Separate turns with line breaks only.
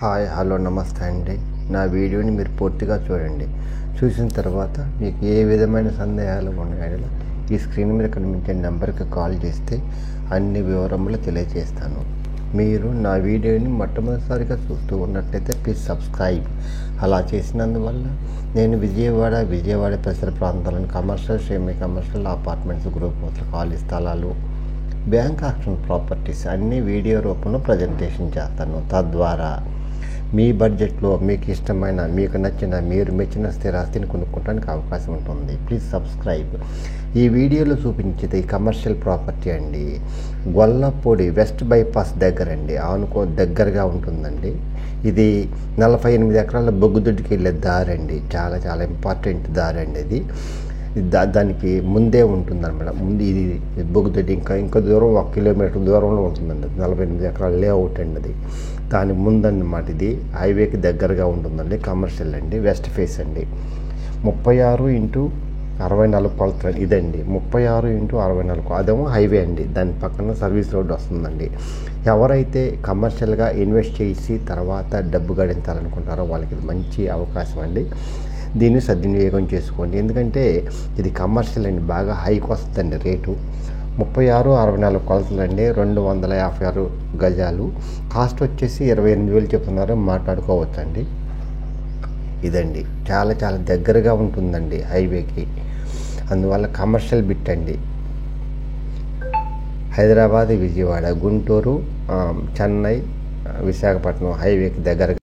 Hi hello నమస్తే అండి. నా వీడియోని మీరు పూర్తిగా చూడండి. చూసిన తర్వాత మీకు ఏ విధమైన సందేహాలు ఉన్నాయో ఈ స్క్రీన్ మీద కనిపించే నెంబర్కి కాల్ చేస్తే అన్ని వివరములు తెలియజేస్తాను. మీరు నా వీడియోని మొట్టమొదటిసారిగా చూస్తూ ఉన్నట్లయితే ప్లీజ్ సబ్స్క్రైబ్. అలా చేసినందువల్ల నేను విజయవాడ పరిసర ప్రాంతాలను commercial, semi commercial, apartments, group హౌస్లు, ఖాళీ స్థలాలు, బ్యాంక్ ఆక్షన్ ప్రాపర్టీస్ అన్ని వీడియో రూపంలో ప్రజెంటేషన్ చేస్తాను. తద్వారా మీ బడ్జెట్లో మీకు ఇష్టమైన, మీకు నచ్చిన, మీరు మెచ్చిన స్థిరాస్తిని కొనుక్కోవడానికి అవకాశం ఉంటుంది. Please subscribe. ఈ వీడియోలో చూపించేది కమర్షియల్ ప్రాపర్టీ అండి. గొల్లపూడి వెస్ట్ బైపాస్ దగ్గర అండి, దగ్గరగా ఉంటుందండి. ఇది 48 ఎకరాల బొగ్గుదొడ్డికి వెళ్ళే దారి అండి. చాలా చాలా ఇంపార్టెంట్ దారి అండి. ఇది దానికి ముందే ఉంటుందన్నమాట. ముందు ఇది బొగ్గుదొడ్డి ఇంకా దూరం 1 కిలోమీటర్ దూరంలో ఉంటుందండి. 48 ఎకరాల లేఅవుట్ అండి. అది దాని ముందన్నమాట. ఇది హైవేకి దగ్గరగా ఉంటుందండి. కమర్షియల్ అండి, వెస్ట్ ఫేస్ అండి. 36x64 కొలతలు ఇదండి. 36x64 అదేమో హైవే అండి. దాని పక్కన సర్వీస్ రోడ్ వస్తుందండి. ఎవరైతే కమర్షియల్గా ఇన్వెస్ట్ చేసి తర్వాత డబ్బు గడించాలనుకుంటారో వాళ్ళకి ఇది మంచి అవకాశం అండి. దీన్ని సద్వినియోగం చేసుకోండి. ఎందుకంటే ఇది కమర్షియల్ అండి, బాగా హైకి వస్తుందండి రేటు. 36x64 కొలతలు అండి. 256 గజాలు. కాస్ట్ వచ్చేసి 28,000 చెప్తున్నారు. మాట్లాడుకోవచ్చు అండి. ఇదండి చాలా చాలా దగ్గరగా ఉంటుందండి హైవేకి. అందువల్ల కమర్షియల్ బిట్ అండి. హైదరాబాద్, విజయవాడ, గుంటూరు, చెన్నై, విశాఖపట్నం హైవేకి దగ్గరగా